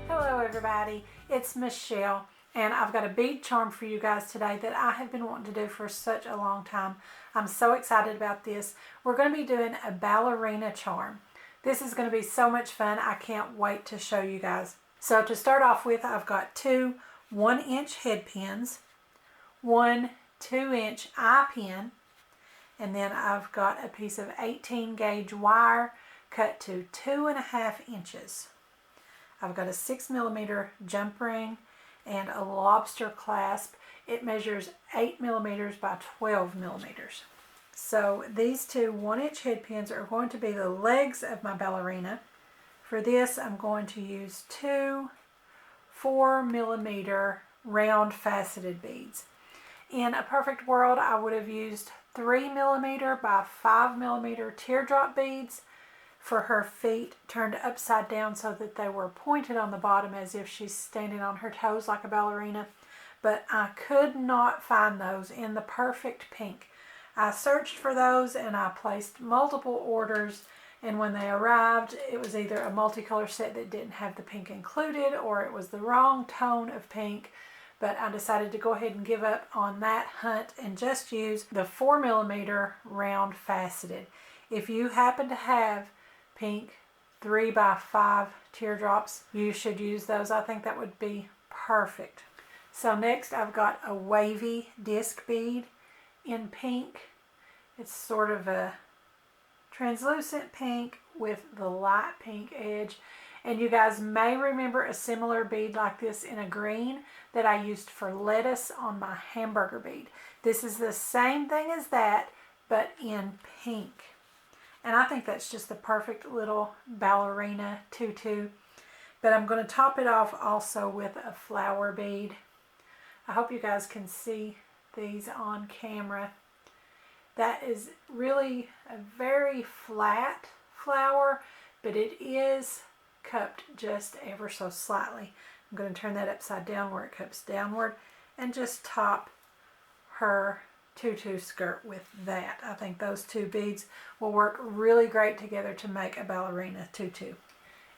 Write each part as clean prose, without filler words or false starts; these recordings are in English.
Hello everybody, it's Michelle, and I've got a bead charm for you guys today that I have been wanting to do for such a long time. I'm so excited about this. We're going to be doing a ballerina charm. This is going to be so much fun. I can't wait to show you guys. So to start off with, I've got two 1-inch head pins, one 2-inch eye pin, and then I've got a piece of 18 gauge wire cut to 2.5 inches. I've got a 6mm jump ring and a lobster clasp. It measures 8mm by 12mm. So these two 1-inch head pins are going to be the legs of my ballerina. For this, I'm going to use two 4mm round faceted beads. In a perfect world, I would have used 3mm by 5mm teardrop beads for her feet, turned upside down so that they were pointed on the bottom as if she's standing on her toes like a ballerina. But I could not find those in the perfect pink. I searched for those and I placed multiple orders, and when they arrived, it was either a multicolor set that didn't have the pink included, or it was the wrong tone of pink. But I decided to go ahead and give up on that hunt and just use the 4mm round faceted. If you happen to have pink 3x5 teardrops, you should use those. I think that would be perfect. So next I've got a wavy disc bead in pink. It's sort of a translucent pink with the light pink edge. And you guys may remember a similar bead like this in a green that I used for lettuce on my hamburger bead. This is the same thing as that, but in pink. And I think that's just the perfect little ballerina tutu. But I'm going to top it off also with a flower bead. I hope you guys can see these on camera. That is really a very flat flower, but it is cupped just ever so slightly. I'm going to turn that upside down where it cups downward and just top her tutu skirt with that. I think those two beads will work really great together to make a ballerina tutu.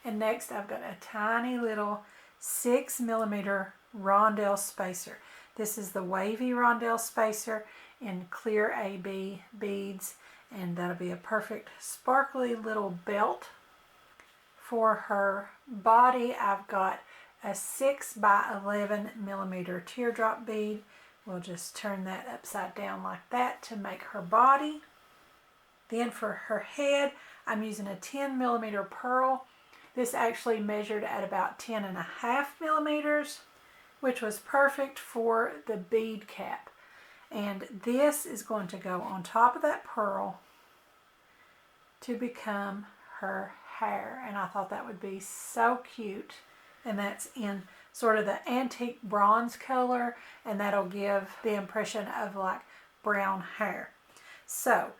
And next I've got a tiny little 6mm Rondelle spacer. This is the Wavy Rondelle spacer in clear AB beads, and that'll be a perfect sparkly little belt. For her body, I've got a 6x11mm teardrop bead. We'll just turn that upside down like that to make her body. Then for her head, I'm using a 10mm pearl. This actually measured at about 10.5mm, which was perfect for the bead cap. And this is going to go on top of that pearl to become her hair. And I thought that would be so cute. And that's in sort of the antique bronze color, and that'll give the impression of like brown hair. So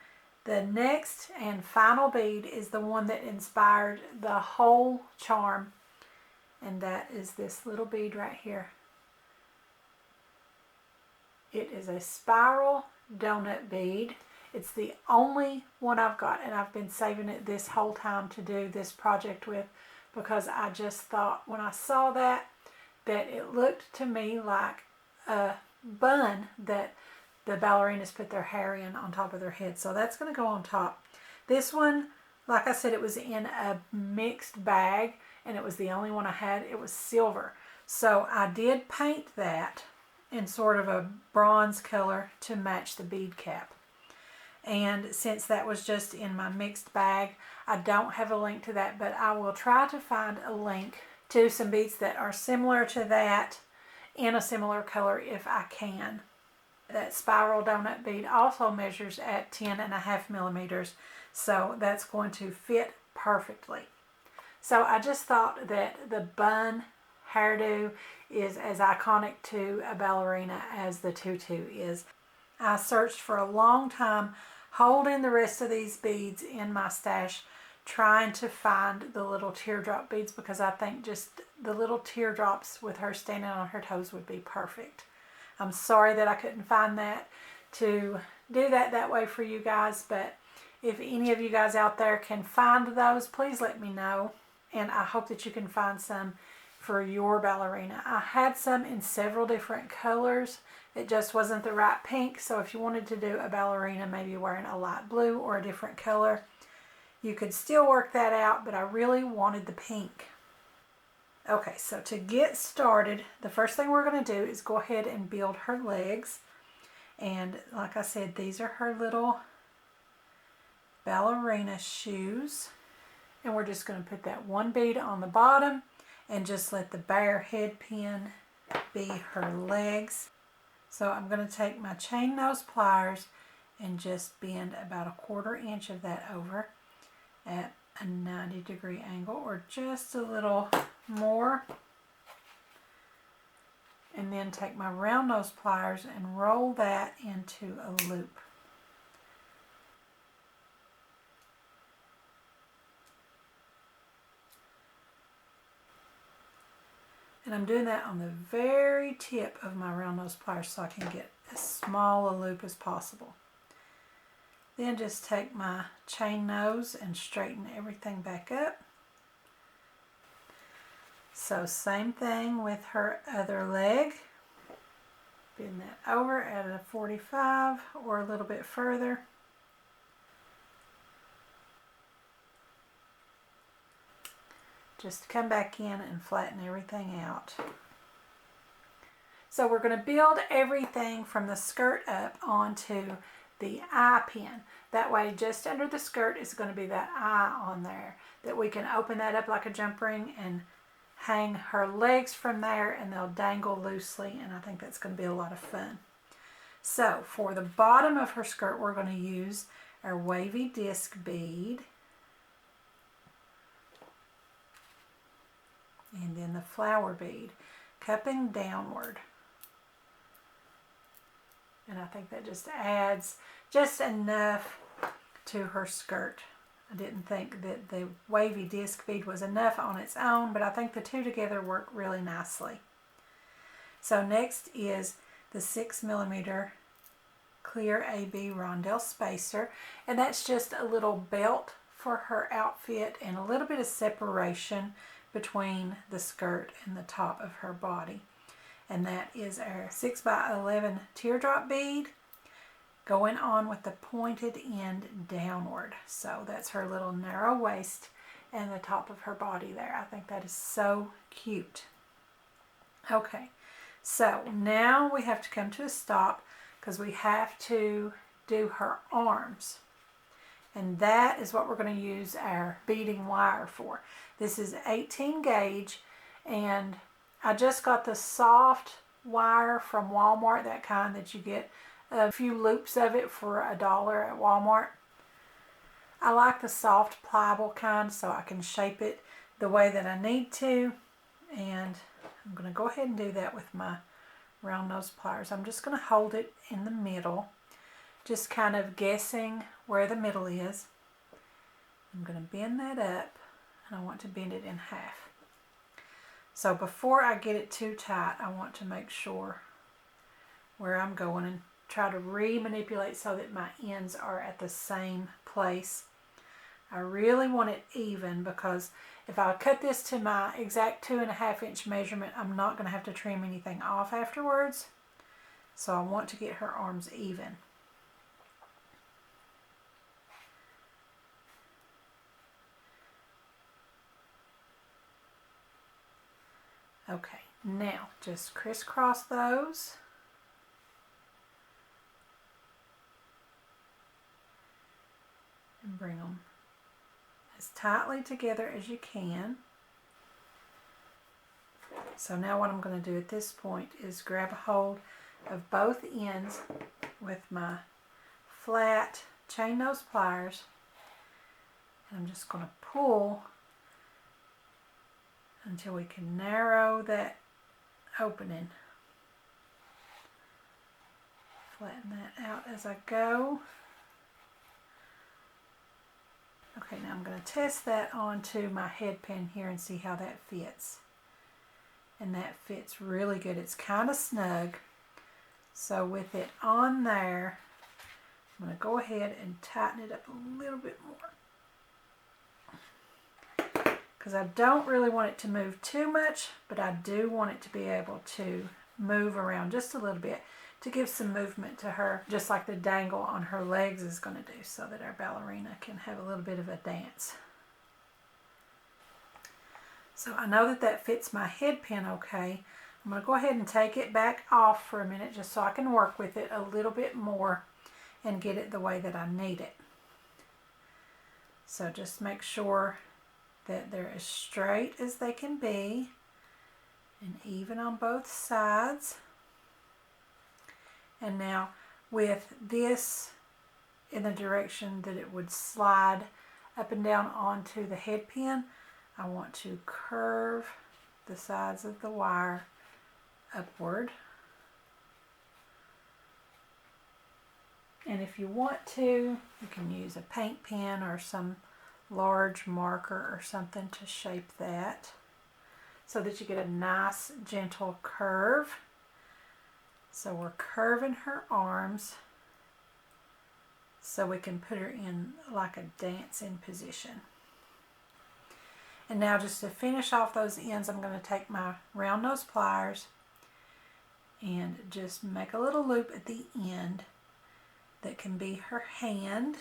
the next and final bead is the one that inspired the whole charm, and that is this little bead right here. It is a spiral donut bead. It's the only one I've got, and I've been saving it this whole time to do this project with, because I just thought when I saw that it looked to me like a bun that the ballerinas put their hair in on top of their head. So that's going to go on top. This one, like I said, it was in a mixed bag, and it was the only one I had. It was silver. So I did paint that in sort of a bronze color to match the bead cap. And since that was just in my mixed bag, I don't have a link to that, but I will try to find a link to some beads that are similar to that in a similar color if I can. That spiral donut bead also measures at 10.5mm, so that's going to fit perfectly. So I just thought that the bun hairdo is as iconic to a ballerina as the tutu is. I searched for a long time, holding the rest of these beads in my stash trying to find the little teardrop beads because I think just the little teardrops with her standing on her toes would be perfect. I'm sorry that I couldn't find that to do that way for you guys, but if any of you guys out there can find those, please let me know. And I hope that you can find some for your ballerina. I had some in several different colors. It just wasn't the right pink. So if you wanted to do a ballerina, maybe wearing a light blue or a different color, you could still work that out, but I really wanted the pink. Okay, so to get started, the first thing we're going to do is go ahead and build her legs. And like I said, these are her little ballerina shoes. And we're just going to put that one bead on the bottom and just let the bare head pin be her legs. So I'm going to take my chain nose pliers and just bend about 1/4 inch of that over at a 90-degree angle, or just a little more. And then take my round nose pliers and roll that into a loop. And I'm doing that on the very tip of my round nose pliers so I can get as small a loop as possible. Then just take my chain nose and straighten everything back up. So same thing with her other leg. Bend that over at a 45 or a little bit further. Just come back in and flatten everything out. So we're going to build everything from the skirt up onto the eye pin. That way just under the skirt is going to be that eye on there, that we can open that up like a jump ring and hang her legs from there, and they'll dangle loosely, and I think that's going to be a lot of fun. So for the bottom of her skirt, we're going to use our wavy disc bead. And then the flower bead, cupping downward. And I think that just adds just enough to her skirt. I didn't think that the wavy disc bead was enough on its own, but I think the two together work really nicely. So next is the 6mm clear AB Rondelle spacer, and that's just a little belt for her outfit and a little bit of separation between the skirt and the top of her body. And that is our 6x11 teardrop bead going on with the pointed end downward. So that's her little narrow waist and the top of her body there. I think that is so cute. Okay, so now we have to come to a stop because we have to do her arms. And that is what we're going to use our beading wire for. This is 18 gauge, and I just got the soft wire from Walmart, that kind that you get a few loops of it for $1 at Walmart. I like the soft pliable kind so I can shape it the way that I need to, and I'm going to go ahead and do that with my round nose pliers. I'm just going to hold it in the middle, just kind of guessing where the middle is. I'm going to bend that up, and I want to bend it in half. So before I get it too tight, I want to make sure where I'm going and try to re-manipulate so that my ends are at the same place. I really want it even, because if I cut this to my exact 2.5 inch measurement, I'm not going to have to trim anything off afterwards. So I want to get her arms even. Okay, now just crisscross those. And bring them as tightly together as you can. So now what I'm going to do at this point is grab a hold of both ends with my flat chain nose pliers. And I'm just going to pull until we can narrow that opening. Flatten that out as I go. Okay, now I'm going to test that onto my head pin here and see how that fits. And that fits really good. It's kind of snug. So with it on there, I'm going to go ahead and tighten it up a little bit more. Because I don't really want it to move too much, but I do want it to be able to move around just a little bit to give some movement to her, just like the dangle on her legs is going to do, so that our ballerina can have a little bit of a dance. So I know that that fits my head pin okay. I'm going to go ahead and take it back off for a minute just so I can work with it a little bit more and get it the way that I need it. So just make sure that they're as straight as they can be and even on both sides. And now with this in the direction that it would slide up and down onto the head pin, I want to curve the sides of the wire upward. And if you want to, you can use a paint pen or some large marker or something to shape that so that you get a nice gentle curve. So we're curving her arms so we can put her in like a dancing position. And now just to finish off those ends, I'm going to take my round nose pliers and just make a little loop at the end that can be her hand.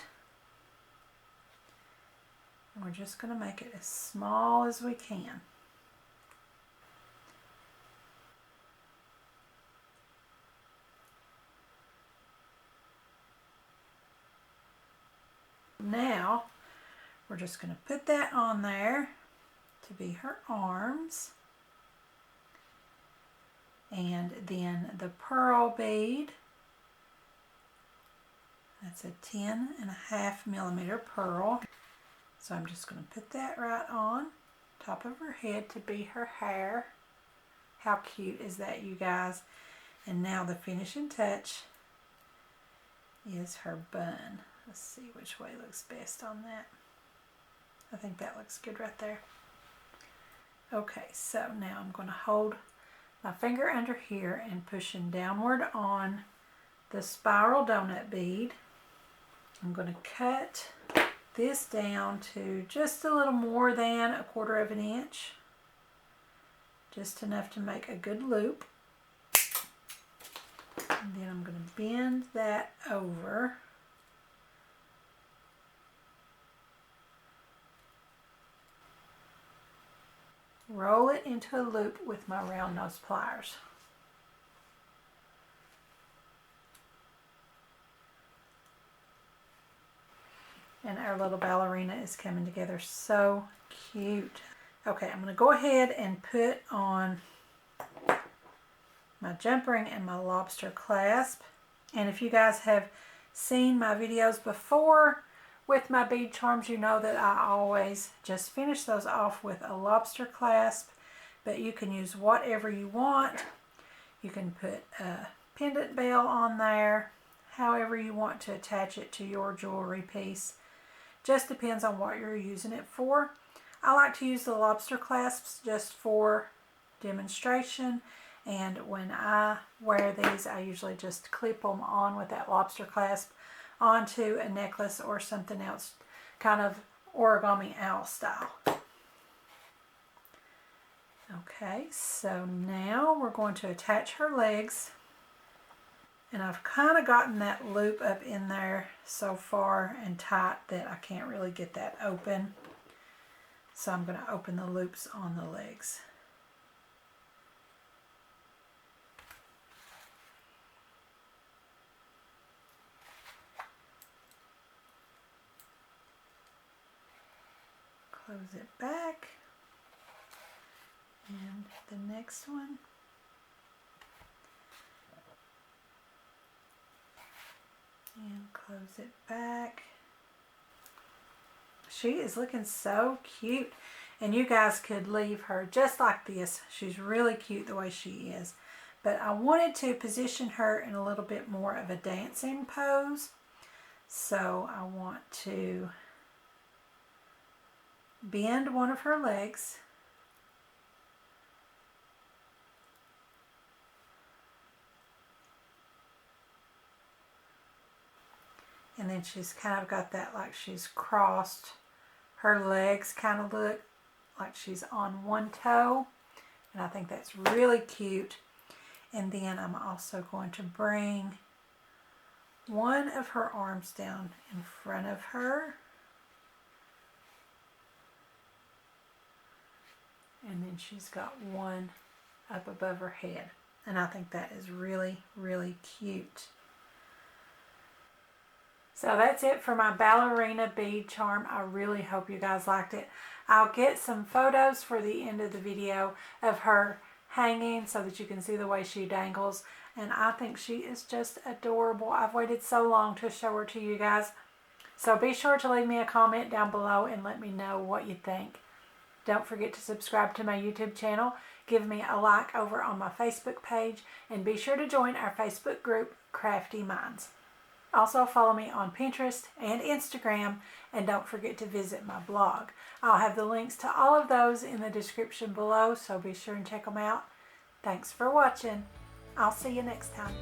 And we're just going to make it as small as we can. Now we're just going to put that on there to be her arms. And then the pearl bead, that's a 10.5 millimeter pearl. So I'm just going to put that right on top of her head to be her hair. How cute is that, you guys? And now the finishing touch is her bun. Let's see which way looks best on that. I think that looks good right there. Okay, so now I'm going to hold my finger under here and pushing downward on the spiral donut bead. I'm going to cut this down to just a little more than 1/4 of an inch. Just enough to make a good loop. And then I'm going to bend that over. Roll it into a loop with my round nose pliers. And our little ballerina is coming together so cute. Okay, I'm going to go ahead and put on my jump ring and my lobster clasp. And if you guys have seen my videos before with my bead charms, you know that I always just finish those off with a lobster clasp, but you can use whatever you want. You can put a pendant bell on there, however you want to attach it to your jewelry piece. Just depends on what you're using it for. I like to use the lobster clasps just for demonstration, and when I wear these, I usually just clip them on with that lobster clasp onto a necklace or something else, kind of origami owl style. Okay, so now we're going to attach her legs, and I've kind of gotten that loop up in there so far and tight that I can't really get that open. So I'm going to open the loops on the legs. Close it back, and the next one. And close it back. She is looking so cute, and you guys could leave her just like this. She's really cute the way she is, but I wanted to position her in a little bit more of a dancing pose. So I want to bend one of her legs. And then she's kind of got that like she's crossed. Her legs kind of look like she's on one toe. And I think that's really cute. And then I'm also going to bring one of her arms down in front of her. And then she's got one up above her head. And I think that is really, really cute. So that's it for my ballerina bead charm. I really hope you guys liked it. I'll get some photos for the end of the video of her hanging so that you can see the way she dangles. And I think she is just adorable. I've waited so long to show her to you guys. So be sure to leave me a comment down below and let me know what you think. Don't forget to subscribe to my YouTube channel. Give me a like over on my Facebook page. And be sure to join our Facebook group, Craftie Minds. Also follow me on Pinterest and Instagram, and don't forget to visit my blog. I'll have the links to all of those in the description below, so be sure and check them out. Thanks for watching. I'll see you next time.